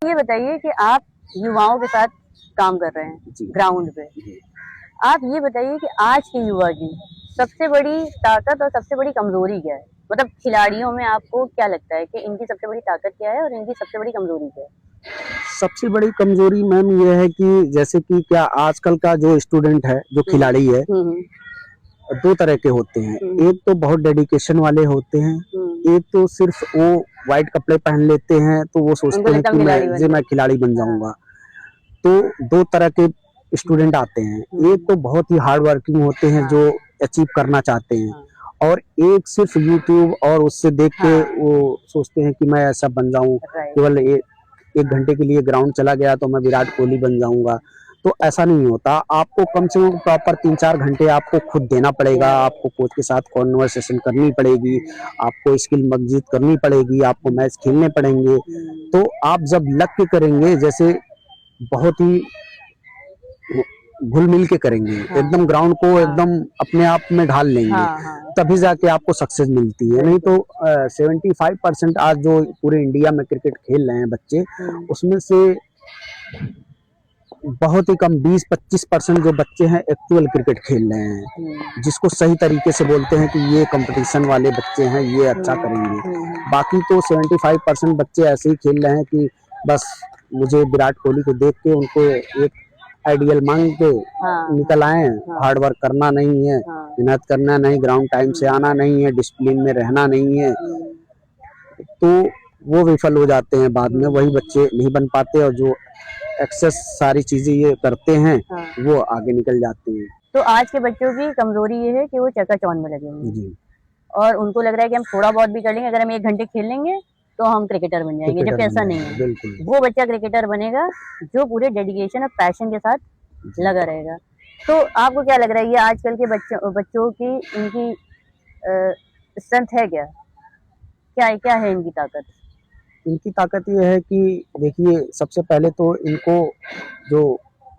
ये बताइए कि आप युवाओं के साथ काम कर रहे हैं ग्राउंड पे। आप ये बताइए कि आज के युवा की सबसे बड़ी ताकत और सबसे बड़ी कमजोरी क्या है? मतलब खिलाड़ियों में आपको क्या लगता है कि इनकी सबसे बड़ी ताकत क्या है और इनकी सबसे बड़ी कमजोरी क्या है? सबसे बड़ी कमजोरी मैम ये है कि जैसे कि क्या आजकल का जो स्टूडेंट है, जो खिलाड़ी है, दो तरह के होते हैं। एक तो बहुत डेडिकेशन वाले होते हैं, एक तो सिर्फ वो व्हाइट कपड़े पहन लेते हैं तो वो सोचते हैं कि मैं खिलाड़ी बन जाऊंगा। तो दो तरह के स्टूडेंट आते हैं। एक तो बहुत ही हार्ड वर्किंग होते हैं जो अचीव करना चाहते हैं, और एक सिर्फ यूट्यूब और उससे देख के वो सोचते हैं कि मैं ऐसा बन जाऊं, केवल एक घंटे के लिए ग्राउंड चला गया तो मैं विराट कोहली बन जाऊंगा। तो ऐसा नहीं होता। आपको कम से कम प्रॉपर 3-4 घंटे आपको खुद देना पड़ेगा। आपको कोच के साथ कॉन्वर्सेशन करनी पड़ेगी, आपको स्किल मजबूत करनी पड़ेगी, आपको मैच खेलने पड़ेंगे। तो आप जब लग के करेंगे, जैसे बहुत ही घुल मिल के करेंगे, एकदम ग्राउंड को एकदम अपने आप में ढाल लेंगे, तभी जाके आपको सक्सेस मिलती है। नहीं तो 75% आज जो पूरे इंडिया में क्रिकेट खेल रहे हैं बच्चे, उसमें से बहुत ही कम 20-25% जो बच्चे हैं एक्चुअल क्रिकेट खेल रहे हैं, जिसको सही तरीके से बोलते हैं कि ये कंपटीशन वाले बच्चे हैं, ये अच्छा करेंगे। बाकी तो 75% बच्चे ऐसे ही खेल रहे हैं कि बस मुझे विराट कोहली को देख के उनको एक आइडियल मांग के निकल आए। हार्ड वर्क करना नहीं है, मेहनत करना नहीं, ग्राउंड टाइम से आना नहीं है, डिसिप्लिन में रहना नहीं है, तो वो विफल हो जाते हैं। बाद में वही बच्चे नहीं बन पाते, और जो एक्सेस सारी चीजें ये करते हैं वो आगे निकल जाते हैं। तो आज के बच्चों की कमजोरी ये है कि वो चकाचौंध में लगे हुए हैं और उनको लग रहा है कि हम थोड़ा बहुत भी कर लेंगे, अगर हम 1 घंटे खेल लेंगे तो हम क्रिकेटर बन जाएंगे, जबकि ऐसा नहीं है। वो बच्चा क्रिकेटर बनेगा जो पूरे डेडिकेशन और पैशन के साथ लगा रहेगा। तो आपको क्या लग रहा है, ये आजकल के बच्चों की इनकी स्ट्रेंथ है क्या? क्या है इनकी ताकत? इनकी ताकत ये है कि देखिए, सबसे पहले तो इनको जो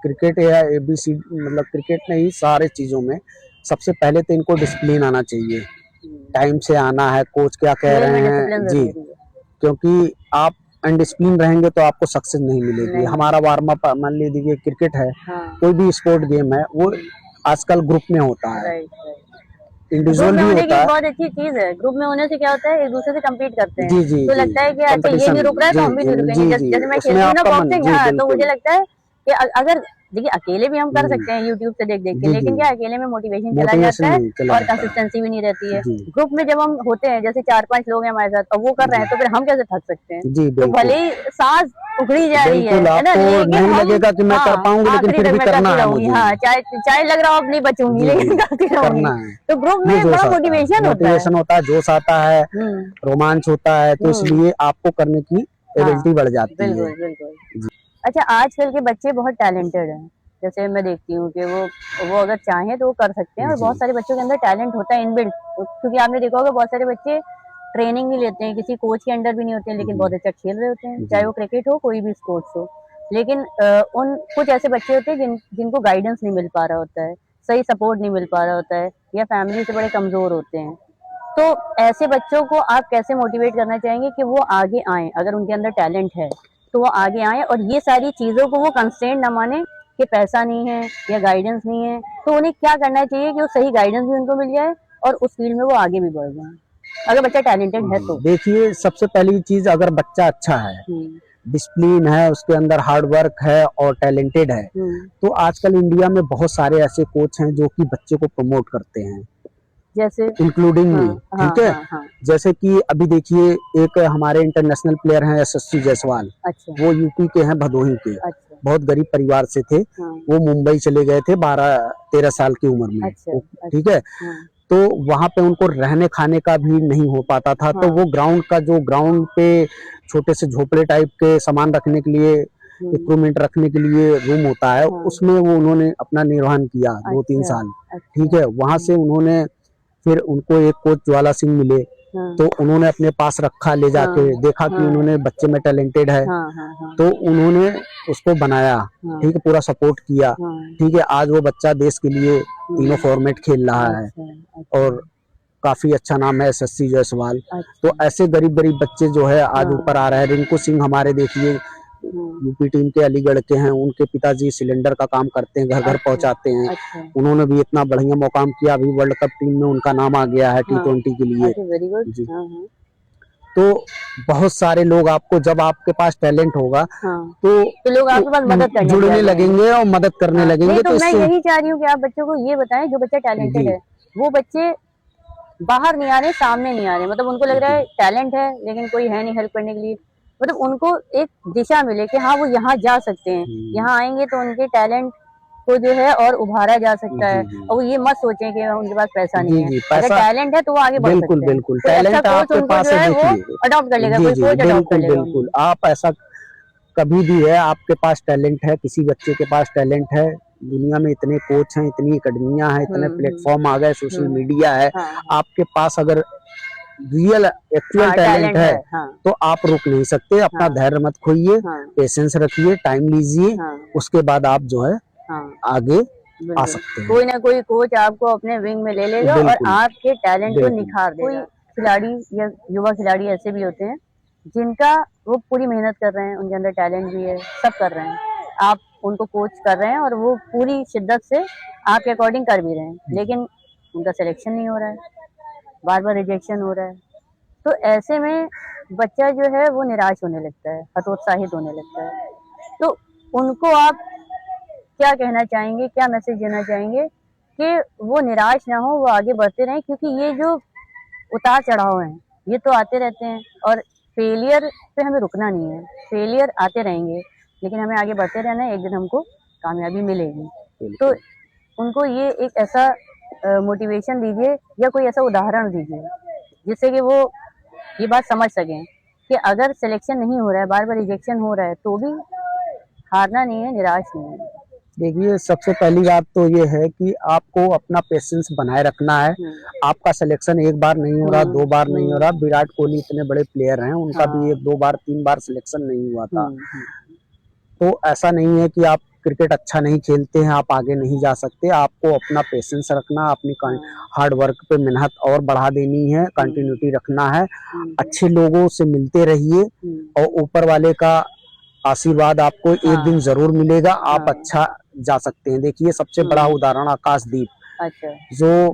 क्रिकेट या ABC, मतलब क्रिकेट नहीं, सारे चीजों में सबसे पहले तो इनको डिसिप्लिन आना चाहिए। टाइम से आना है, कोच क्या कह रहे हैं जी, क्योंकि आप अनडिसिप्लिन रहेंगे तो आपको सक्सेस नहीं मिलेगी। हमारा वार्म अप मान लीजिए क्रिकेट है, कोई भी स्पोर्ट गेम है, वो आजकल ग्रुप में होता है, इंडिविजुअल भी होता है। बहुत अच्छी चीज है, ग्रुप में होने से क्या होता है, एक दूसरे से कम्पीट करते हैं। तो लगता है कि अच्छा ये नहीं रुक रहा है तो हम भी नहीं रुकेंगे। जैसे मैं खेलती हूँ ना बॉक्सिंग, तो मुझे लगता है कि अगर देखिए अकेले भी हम कर सकते हैं यूट्यूब से देख के, लेकिन क्या अकेले में मोटिवेशन चला जाता है और कंसिस्टेंसी भी नहीं रहती है। ग्रुप में जब हम होते हैं, जैसे 4-5 लोग हैं हमारे साथ और वो कर रहे हैं, तो फिर हम कैसे थक सकते हैं? तो भले ही सांस उखड़ी जा रही है ना, नहीं लगेगा कि मैं कर पाऊंगी, लेकिन फिर भी करना है मुझे। चाहे लग रहा हो अब नहीं बचूंगी, लेकिन करती रहूंगी। तो ग्रुप में बड़ा मोटिवेशन होता है, जोश आता है, रोमांच होता है, तो इसलिए आपको करने की एबिलिटी बढ़ जाती है। बिल्कुल। अच्छा, आजकल के बच्चे बहुत टैलेंटेड हैं, जैसे मैं देखती हूँ कि वो अगर चाहें तो वो कर सकते हैं, और बहुत सारे बच्चों के अंदर टैलेंट होता है इनबिल्ट। क्योंकि आपने देखा होगा बहुत सारे बच्चे ट्रेनिंग नहीं लेते हैं, किसी कोच के अंडर भी नहीं होते हैं, लेकिन बहुत अच्छा खेल रहे होते हैं, चाहे वो क्रिकेट हो, कोई भी स्पोर्ट्स हो। लेकिन उन कुछ ऐसे बच्चे होते हैं जिनको गाइडेंस नहीं मिल पा रहा होता है, सही सपोर्ट नहीं मिल पा रहा होता है, या फैमिली से बड़े कमजोर होते हैं। तो ऐसे बच्चों को आप कैसे मोटिवेट करना चाहेंगे कि वो आगे आए? अगर उनके अंदर टैलेंट है तो वो आगे आए, और ये सारी चीजों को वो कंस्ट्रेंट ना माने कि पैसा नहीं है या गाइडेंस नहीं है। तो उन्हें क्या करना चाहिए कि वो सही गाइडेंस भी उनको मिल जाए और उस फील्ड में वो आगे भी बढ़ जाए, अगर बच्चा टैलेंटेड है तो? देखिए, सबसे पहली चीज, अगर बच्चा अच्छा है, डिसिप्लिन है, उसके अंदर हार्ड वर्क है और टैलेंटेड है, तो आजकल इंडिया में बहुत सारे ऐसे कोच हैं जो कि बच्चे को प्रमोट करते हैं, जैसे इंक्लूडिंग मी। ठीक है। जैसे कि अभी देखिए, एक हमारे इंटरनेशनल प्लेयर हैं SSC जायसवाल। वो यूपी के हैं, भदोही के। बहुत गरीब परिवार से थे। वो मुंबई चले गए थे 12-13 साल की उम्र में। ठीक है। तो वहां पे उनको रहने खाने का भी नहीं हो पाता था। तो वो ग्राउंड पे छोटे से झोपड़े टाइप के सामान रखने के लिए, इक्विपमेंट रखने के लिए रूम होता है, उसमें वो उन्होंने अपना निर्वहन किया 2-3 साल। ठीक है। वहां से उन्होंने, फिर उनको एक कोच ज्वाला सिंह मिले, तो उन्होंने अपने पास रखा, ले जाके देखा कि उन्होंने बच्चे में टैलेंटेड है, तो उन्होंने उसको बनाया। ठीक है। पूरा सपोर्ट किया। ठीक है। आज वो बच्चा देश के लिए तीनों फॉर्मेट खेल रहा है और काफी अच्छा नाम है SSC जायसवाल। तो ऐसे गरीब बच्चे जो है आज ऊपर आ रहे हैं। रिंकू सिंह हमारे देखिए, यूपी टीम के अलीगढ़ के हैं, उनके पिताजी सिलेंडर का काम करते हैं, घर घर पहुंचाते हैं। अच्छा, उन्होंने भी इतना बढ़िया मुकाम किया, अभी वर्ल्ड कप टीम में उनका नाम आ गया है T20 के लिए। Very good. जी। तो बहुत सारे लोग आपको, जब आपके पास टैलेंट होगा तो लोग आपके पास मदद करने जुड़ने लगेंगे और मदद करने लगेंगे। तो मैं यही चाह रही हूँ कि आप बच्चों को ये बताएं, जो बच्चे टैलेंटेड है वो बच्चे बाहर नहीं आ रहे, सामने नहीं आ रहे, मतलब उनको लग रहा है टैलेंट है लेकिन कोई है नहीं हेल्प करने के लिए, मतलब उनको एक दिशा मिले कि हाँ वो यहाँ जा सकते हैं, यहाँ आएंगे तो उनके टैलेंट को जो है और उभारा जा सकता है। और वो ये मत सोचें कि उनके पास पैसा नहीं है, अगर टैलेंट है तो वो आगे बढ़ सकते हैं। बिल्कुल बिल्कुल, टैलेंट आपके पास है, देखिए अडॉप्ट कर लेगा, कोई कोच अडॉप्ट कर लेगा। बिल्कुल, आप ऐसा कभी भी है, आपके पास टैलेंट है, किसी बच्चे के पास टैलेंट है, दुनिया में इतने कोच हैं, इतनी अकेडमियां हैं, इतने प्लेटफॉर्म आ गए, सोशल मीडिया है, आपके पास अगर रियल एक्चुअल टैलेंट है तो आप रुक नहीं सकते। अपना धैर्य मत खोइए, पेशेंस रखिए, टाइम लीजिए, उसके बाद आप जो है आगे आ सकते हैं। कोई ना कोई कोच आपको अपने विंग में ले लेगा और आपके टैलेंट को निखार देगा। कोई खिलाड़ी या युवा खिलाड़ी ऐसे भी होते हैं जिनका वो पूरी मेहनत कर रहे हैं, उनके अंदर टैलेंट भी है, सब कर रहे हैं, आप उनको कोच कर रहे हैं और वो पूरी शिद्दत से आपके अकॉर्डिंग कर भी रहे हैं, लेकिन उनका सिलेक्शन नहीं हो रहा है, बार बार रिजेक्शन हो रहा है। तो ऐसे में बच्चा जो है वो निराश होने लगता है, हतोत्साहित होने लगता है। तो उनको आप क्या कहना चाहेंगे, क्या मैसेज देना चाहेंगे कि वो निराश ना हो, वो आगे बढ़ते रहें, क्योंकि ये जो उतार चढ़ाव हैं ये तो आते रहते हैं और फेलियर पे हमें रुकना नहीं है, फेलियर आते रहेंगे लेकिन हमें आगे बढ़ते रहना है, एक दिन हमको कामयाबी मिलेगी। तो उनको ये एक ऐसा मोटिवेशन दीजिए या कोई ऐसा उदाहरण दीजिए जिससे कि वो ये बात समझ सकें कि अगर सिलेक्शन नहीं हो रहा है, बार बार रिजेक्शन हो रहा है, तो भी हारना नहीं है, निराश नहीं है। देखिए, सबसे पहली बात तो ये है कि आपको अपना पेशेंस बनाए रखना है। आपका सिलेक्शन एक बार नहीं हो रहा, दो बार नहीं हो रहा, विराट कोहली इतने बड़े प्लेयर हैं, उनका भी एक दो बार तीन बार सिलेक्शन नहीं हुआ था। तो ऐसा नहीं है कि आप क्रिकेट अच्छा नहीं खेलते हैं, आप आगे नहीं जा सकते। आपको अपना पेशेंस रखना, अपनी हार्ड वर्क पे मेहनत और बढ़ा देनी है, कंटिन्यूटी रखना है, अच्छे लोगों से मिलते रहिए और ऊपर वाले का आशीर्वाद आपको एक दिन जरूर मिलेगा, आप अच्छा जा सकते हैं। देखिए, सबसे बड़ा उदाहरण आकाशदीप, जो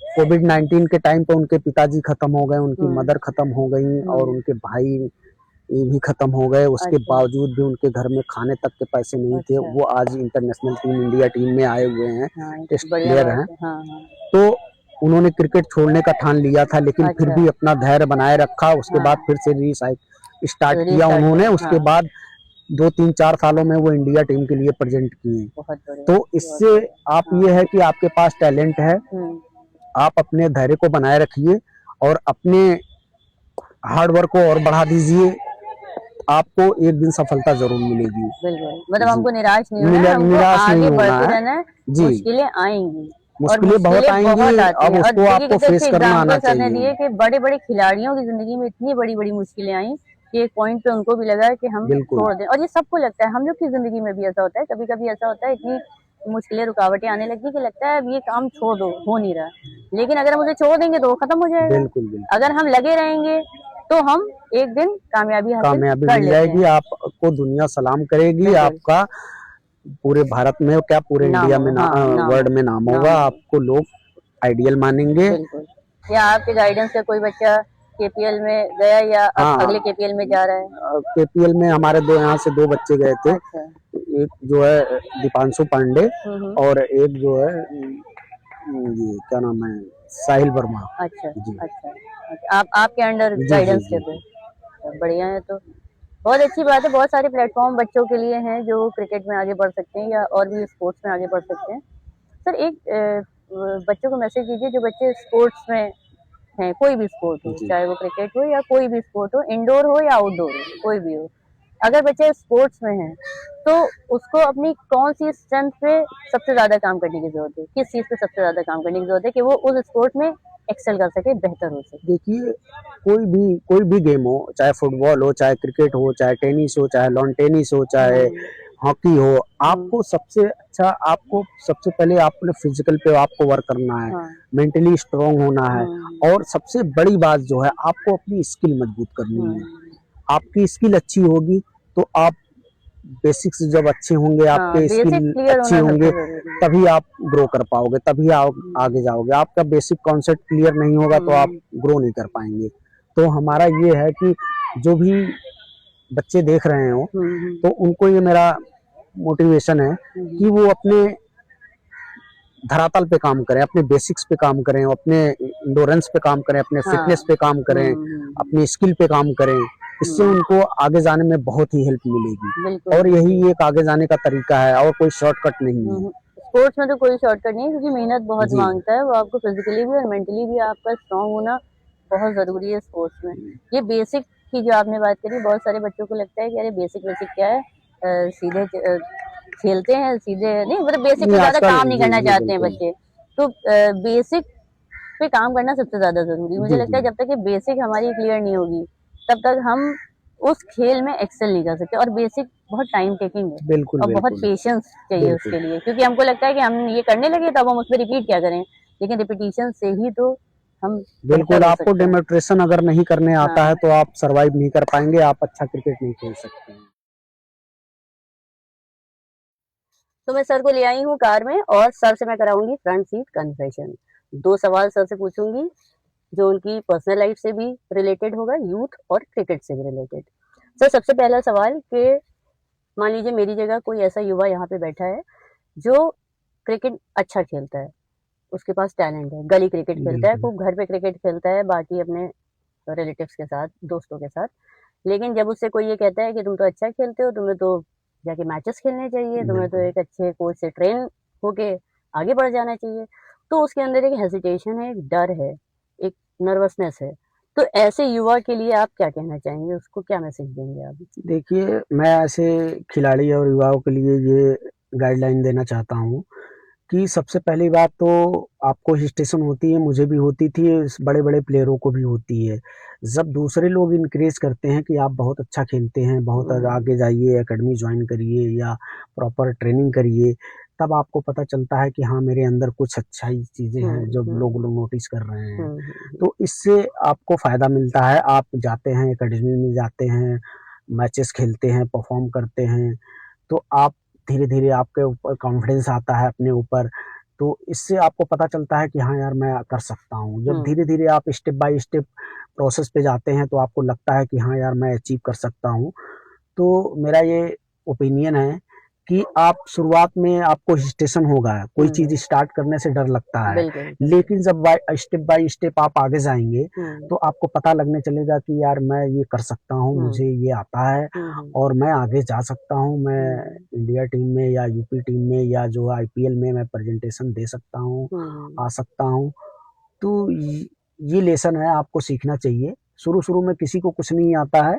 कोविड-19 के टाइम पे उनके पिताजी खत्म हो गए, उनकी मदर खत्म हो गई और उनके भाई ये भी खत्म हो गए, उसके बावजूद भी उनके घर में खाने तक के पैसे नहीं थे। वो आज इंटरनेशनल टीम, इंडिया टीम में आए हुए हैं, टेस्ट प्लेयर हैं। तो उन्होंने क्रिकेट छोड़ने का ठान लिया था, लेकिन फिर भी अपना धैर्य बनाए रखा, उसके बाद फिर से स्टार्ट किया उन्होंने। उसके बाद 2-3-4 सालों में वो इंडिया टीम के लिए प्रेजेंट किए। तो इससे आप ये है कि आपके पास टैलेंट है, आप अपने धैर्य को बनाए रखिए और अपने हार्ड वर्क को और बढ़ा दीजिए, आपको एक दिन सफलता जरूर मिलेगी। मतलब हमको निराश नहीं होना है, हमको आगे बढ़ते रहना है। मुश्किलें आएंगी, मुश्किलें बहुत आएंगी, अब उसको आपको फेस करना आना चाहिए। कि बड़े बड़े खिलाड़ियों की जिंदगी में इतनी बड़ी बड़ी मुश्किलें आई कि एक पॉइंट पे उनको भी लगा कि हम छोड़ दें, और ये सबको लगता है, हम लोग की जिंदगी में भी ऐसा होता है, कभी कभी ऐसा होता है, इतनी मुश्किलें रुकावटें आने लगती कि लगता है अब ये काम छोड़ दो, हो नहीं रहा, लेकिन अगर हम उसे छोड़ देंगे तो वो खत्म हो जाएगा। अगर हम लगे रहेंगे तो हम एक दिन कामयाबी मिल जाएगी, आपको दुनिया सलाम करेगी, आपका पूरे भारत में क्या पूरे इंडिया में वर्ल्ड में नाम होगा, आपको लोग आइडियल मानेंगे। या आपके गाइडेंस से कोई बच्चा केपीएल में गया या अगले केपीएल में जा रहा है? केपीएल में हमारे यहाँ से 2 बच्चे गए थे। एक जो है दीपांशु पांडे और एक जो है ये क्या नाम है, साहिल वर्मा। अच्छा, आपके अंडर गाइडेंस के थे, बढ़िया है। तो बहुत अच्छी बात है, बहुत सारे प्लेटफॉर्म बच्चों के लिए हैं जो क्रिकेट में आगे बढ़ सकते हैं या और भी स्पोर्ट्स में आगे बढ़ सकते हैं। सर, एक बच्चों को मैसेज दीजिए जो बच्चे स्पोर्ट्स में हैं, कोई भी स्पोर्ट हो, चाहे वो क्रिकेट हो या कोई भी स्पोर्ट हो, इंडोर हो या आउटडोर हो, कोई भी हो, अगर बच्चे स्पोर्ट्स में हैं तो उसको अपनी कौन सी स्ट्रेंथ पे सबसे ज्यादा काम करने की जरूरत है, किस चीज पे सबसे ज्यादा काम करने की जरूरत है कि वो उस स्पोर्ट में एक्सेल कर सके, बेहतर हो सके? देखिए, कोई भी गेम हो, चाहे फुटबॉल हो, चाहे क्रिकेट हो, चाहे टेनिस हो, चाहे लॉन टेनिस हो, चाहे हॉकी हो, आपको सबसे पहले आपने फिजिकल पे आपको वर्क करना है, मेंटली स्ट्रांग होना है, और सबसे बड़ी बात जो है आपको अपनी स्किल मजबूत करनी है। आपकी स्किल अच्छी होगी तो आप बेसिक्स जब अच्छे होंगे, आपके बेसिक स्किल क्लियर अच्छे होना होंगे, सबसे जरूरी है। तभी आप ग्रो कर पाओगे, तभी आप आगे जाओगे। आपका बेसिक कॉन्सेप्ट क्लियर नहीं होगा तो आप ग्रो नहीं कर पाएंगे। तो हमारा ये है कि जो भी बच्चे देख रहे हो तो उनको ये मेरा मोटिवेशन है कि वो अपने धरातल पे काम करें, अपने बेसिक्स पे काम करें, अपने इंडोरेंस पे काम करें, अपने फिटनेस पे काम करें, अपनी स्किल पे काम करें। इससे उनको आगे जाने में बहुत ही हेल्प मिलेगी और यही एक आगे जाने का तरीका है और कोई शॉर्टकट नहीं है। स्पोर्ट्स में तो कोई शॉर्टकट नहीं है क्योंकि मेहनत बहुत जी। मांगता है। वो आपको फिजिकली भी और मेंटली भी आपका स्ट्रांग होना बहुत जरूरी है स्पोर्ट्स में। ये बेसिक की जो आपने बात करी, बहुत सारे बच्चों को लगता है कि अरे बेसिक बेसिक क्या है, सीधे खेलते हैं, सीधे नहीं, मतलब बेसिक पे ज्यादा काम नहीं करना चाहते हैं बच्चे। तो बेसिक पे काम करना सबसे ज्यादा जरूरी है। मुझे लगता है जब तक ये बेसिक हमारी क्लियर नहीं होगी तब तक हम उस खेल में एक्सेल नहीं कर सकते। और बेसिक बहुत टाइम टेकिंग है बिल्कुल, और बहुत बिल्कुल, पेशेंस चाहिए उसके लिए, क्योंकि हमको लगता है कि हम ये करने लगे तो अब हम उस पर रिपीट क्या करें, लेकिन रिपीटिशन से ही तो हम बिल्कुल। बेहतर हो आपको सकते हैं। डेमोन्स्ट्रेशन अगर नहीं करने आता है तो आप सरवाइव नहीं कर पाएंगे, आप अच्छा क्रिकेट नहीं खेल सकते हैं। तो मैं सर को ले आई हूँ कार में और सर से मैं कराऊंगी फ्रंट सीट कन्फेशन। 2 सवाल सर से पूछूंगी जो उनकी पर्सनल लाइफ से भी रिलेटेड होगा, यूथ और क्रिकेट से भी रिलेटेड। सर सबसे पहला सवाल कि मान लीजिए मेरी जगह कोई ऐसा युवा यहाँ पे बैठा है जो क्रिकेट अच्छा खेलता है, उसके पास टैलेंट है, गली क्रिकेट खेलता है, खूब घर पे क्रिकेट खेलता है बाकी अपने रिलेटिव्स के साथ, दोस्तों के साथ। लेकिन जब उससे कोई ये कहता है कि तुम तो अच्छा खेलते हो, तुम्हें तो जाके मैचेस खेलने चाहिए, तुम्हें तो एक अच्छे कोच से ट्रेन होके आगे बढ़ जाना चाहिए, तो उसके अंदर एक हेजिटेशन है, एक डर है, एक नर्वसनेस है। तो ऐसे युवा के लिए आप क्या कहना चाहेंगे, उसको क्या मैसेज देंगे आप? देखिए, मैं ऐसे खिलाड़ी और युवाओं के लिए ये गाइडलाइन देना चाहता हूँ कि सबसे पहली बात तो आपको हेजिटेशन होती है, मुझे भी होती थी, बड़े-बड़े प्लेयरों को भी होती है। जब दूसरे लोग इनकरेज करते हैं कि आप बहुत अच्छा खेलते हैं, बहुत आगे जाइए, एकेडमी जॉइन करिए या प्रॉपर ट्रेनिंग करिए, तब आपको पता चलता है कि हाँ, मेरे अंदर कुछ अच्छाई चीज़ें हैं जो लोग नोटिस कर रहे हैं। तो इससे आपको फ़ायदा मिलता है, आप जाते हैं, एकेडमी में जाते हैं, मैचेस खेलते हैं, परफ़ॉर्म करते हैं, तो आप धीरे-धीरे आपके ऊपर कॉन्फिडेंस आता है अपने ऊपर, तो इससे आपको पता चलता है कि हाँ यार, मैं कर सकता हूँ। जब धीरे-धीरे आप स्टेप बाय स्टेप प्रोसेस पे जाते हैं, तो आपको लगता है कि हाँ यार, मैं अचीव कर सकता हूँ। तो मेरा ये ओपिनियन है कि आप शुरुआत में आपको हेजिटेशन होगा, कोई चीज़ स्टार्ट करने से डर लगता है, लेकिन जब बाय स्टेप आप आगे जाएँगे, तो आपको पता लगने चलेगा कि यार मैं ये कर सकता हूँ, मुझे ये आता है और मैं आगे जा सकता हूँ। मैं इंडिया टीम में या यूपी टीम में या जो आईपीएल में मैं प्रेजेंटेशन दे सकता हूँ, आ सकता हूँ। तो ये लेसन है, आपको सीखना चाहिए। शुरू-शुरू में किसी को कुछ नहीं आता है,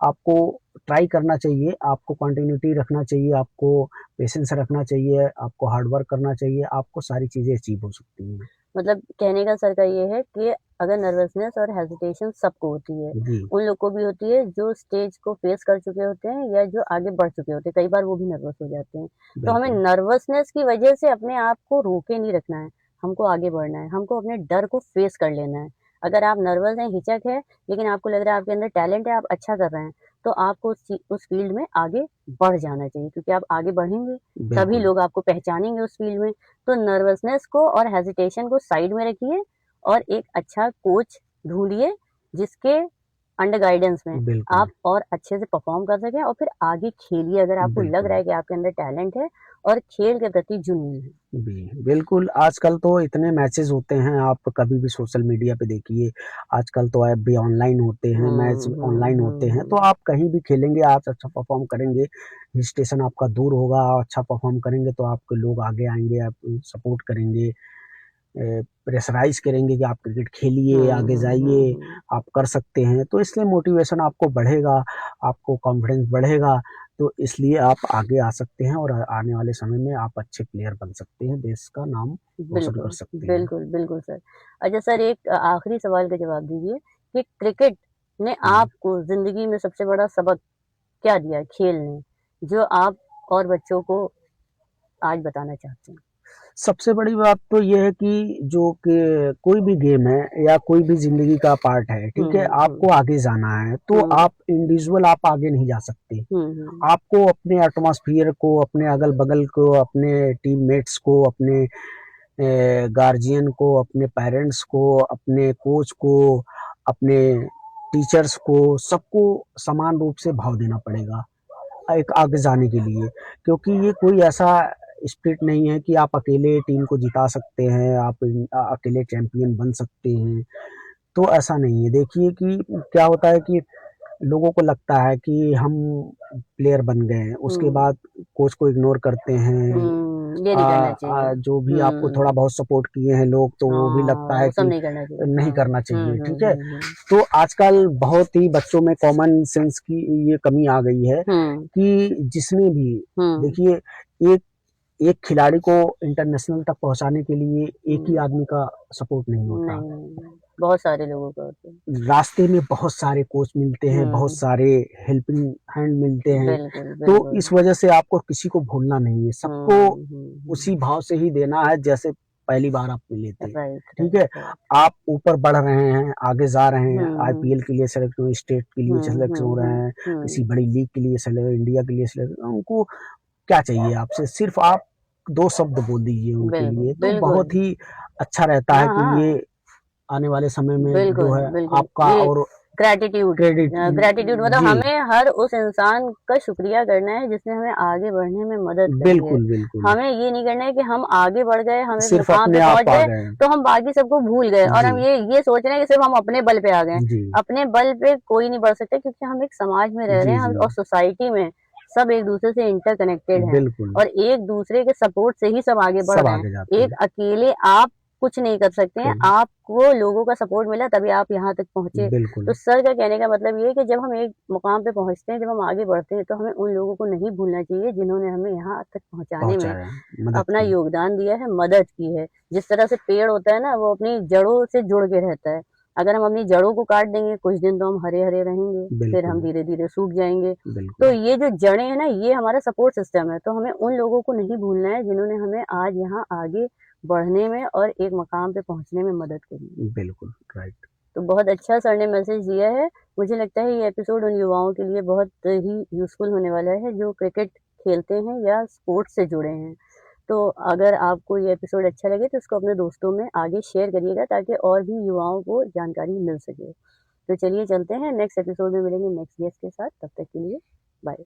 आपको ट्राई करना चाहिए, आपको कंटिन्यूटी रखना चाहिए, आपको पेशेंस रखना चाहिए, आपको हार्ड वर्क करना चाहिए, आपको सारी चीज़ें अचीव हो सकती हैं। मतलब कहने का सर का ये है कि अगर नर्वसनेस और हेजिटेशन सबको होती है, उन लोग को भी होती है जो स्टेज को फेस कर चुके होते हैं या जो आगे बढ़ चुके होते हैं, कई बार वो भी नर्वस हो जाते हैं। तो हमें नर्वसनेस की वजह से अपने आप को रोके नहीं रखना है, हमको आगे बढ़ना है, हमको अपने डर को फेस कर लेना है। अगर आप नर्वस हैं, हिचक है, लेकिन आपको लग रहा है आपके अंदर टैलेंट है, आप अच्छा कर रहे हैं, तो आपको उस फील्ड में आगे बढ़ जाना चाहिए, क्योंकि आप आगे बढ़ेंगे तभी लोग आपको पहचानेंगे उस फील्ड में। तो नर्वसनेस को और हेजिटेशन को साइड में रखिए और एक अच्छा कोच ढूंढिए जिसके अंडर गाइडेंस में आप और अच्छे से परफॉर्म कर सकें और फिर आगे खेलिए अगर आपको लग रहा है कि आपके अंदर टैलेंट है और खेल के प्रति जुनून है। बिल्कुल। आजकल तो इतने मैचेस होते हैं, आप कभी भी सोशल मीडिया पे देखिए, आजकल तो ऐप भी ऑनलाइन होते हैं, मैच ऑनलाइन होते हैं, तो आप कहीं भी खेलेंगे, आप अच्छा परफॉर्म करेंगे, हेजिटेशन आपका दूर होगा, अच्छा परफॉर्म करेंगे तो आपके लोग आगे आएँगे, आप सपोर्ट करेंगे, प्रेशराइज़ करेंगे कि आप क्रिकेट खेलिए, आगे जाइए, आप कर सकते हैं। तो इसलिए मोटिवेशन आपको बढ़ेगा, आपको कॉन्फिडेंस बढ़ेगा, तो इसलिए आप आगे आ सकते हैं और आने वाले समय में आप अच्छे प्लेयर बन सकते हैं, देश का नाम रोशन कर सकते हैं। बिल्कुल, बिल्कुल सर। अच्छा सर, एक आखिरी सवाल का जवाब दीजिए कि क्रिकेट ने आपको ज़िंदगी में सबसे बड़ा सबक क्या दिया, खेल ने, जो आप और बच्चों को आज बताना चाहते हैं? सबसे बड़ी बात तो ये है कि जो कि कोई भी गेम है या कोई भी जिंदगी का पार्ट है, ठीक है, आपको आगे जाना है तो आप इंडिविजुअल आप आगे नहीं जा सकते। आपको अपने एटमॉस्फेयर को, अपने अगल बगल को, अपने टीममेट्स को, अपने गार्जियन को, अपने पेरेंट्स को, अपने कोच को, अपने टीचर्स को, सबको समान रूप से भाव देना पड़ेगा एक आगे जाने के लिए, क्योंकि ये कोई ऐसा स्पिरिट नहीं है कि आप अकेले टीम को जिता सकते हैं, आप अकेले चैंपियन बन सकते हैं। तो ऐसा नहीं है। देखिए कि क्या होता है कि लोगों को लगता है कि हम प्लेयर बन गए हैं, उसके बाद कोच को इग्नोर करते हैं। ये नहीं करना चाहिए। जो भी आपको थोड़ा बहुत सपोर्ट किए हैं लोग, तो वो भी लगता है वो सब कि नहीं करना चाहिए। नहीं करना चाहिए, ठीक है। तो आजकल बहुत ही बच्चों में कॉमन सेंस की ये कमी आ गई है कि जिसमें भी देखिए एक एक खिलाड़ी को इंटरनेशनल तक पहुंचाने के लिए एक ही आदमी का सपोर्ट नहीं होता। बहुत सारे लोगों का होता है। रास्ते में बहुत सारे कोच मिलते हैं, बहुत सारे हेल्पिंग हैंड मिलते हैं। तो इस वजह से आपको किसी को भूलना नहीं है, सबको उसी भाव से ही देना है जैसे पहली बार आप मिले थे, ठीक है। आप ऊपर बढ़ रहे हैं, आगे जा रहे हैं, आईपीएल के लिए सेलेक्ट हो, स्टेट के लिए सेलेक्ट हो रहे हैं, किसी बड़ी लीग के लिए सेलेक्ट, इंडिया के लिए सेलेक्ट, उनको क्या चाहिए आपसे, सिर्फ आप 2 शब्द बोल दीजिए उनके लिए, तो बहुत ही अच्छा रहता है कि ये आने वाले समय में जो है आपका और ग्रेटिट्यूड मतलब हमें हर उस इंसान का शुक्रिया करना है जिसने हमें आगे बढ़ने में मदद की बिल्कुल है। बिल्कुल। हमें ये नहीं करना है कि हम आगे बढ़ गए, हम सिर्फ मुकाम अपने पे आप पहुंच आ गए गए, तो हम बाकी सबको भूल गए और हम ये सोच रहे हैं कि सिर्फ हम अपने बल पे आ गए। जी अपने बल पे कोई नहीं बढ़ सकता क्योंकि हम एक समाज में रह रहे हैं और सोसाइटी में सब एक दूसरे से इंटरकनेक्टेड हैं और एक दूसरे के सपोर्ट से ही सब आगे बढ़ रहे हैं। एक अकेले आप कुछ नहीं कर सकते हैं, आपको लोगों का सपोर्ट मिला तभी आप यहाँ तक पहुंचे। तो सर का कहने का मतलब ये है कि जब हम एक मुकाम पे पहुंचते हैं, जब हम आगे बढ़ते हैं तो हमें उन लोगों को नहीं भूलना चाहिए जिन्होंने हमें यहाँ तक पहुंचाने में अपना योगदान दिया है, मदद की है। जिस तरह से पेड़ होता है ना, वो अपनी जड़ों से जुड़ के रहता है। अगर हम अपनी जड़ों को काट देंगे कुछ दिन तो हम हरे हरे रहेंगे, फिर हम धीरे धीरे सूख जाएंगे। तो ये जो जड़ें हैं ना, ये हमारा सपोर्ट सिस्टम है। तो हमें उन लोगों को नहीं भूलना है जिन्होंने हमें आज यहाँ आगे बढ़ने में और एक मकाम पे पहुंचने में मदद करी। बिल्कुल राइट। तो बहुत अच्छा सर ने मैसेज दिया है। मुझे लगता है ये एपिसोड उन युवाओं के लिए बहुत ही यूजफुल होने वाला है जो क्रिकेट खेलते हैं या स्पोर्ट्स से जुड़े हैं। तो अगर आपको ये एपिसोड अच्छा लगे तो इसको अपने दोस्तों में आगे शेयर करिएगा ताकि और भी युवाओं को जानकारी मिल सके। तो चलिए चलते हैं, नेक्स्ट एपिसोड में मिलेंगे नेक्स्ट गेस्ट के साथ। तब तक के लिए बाय।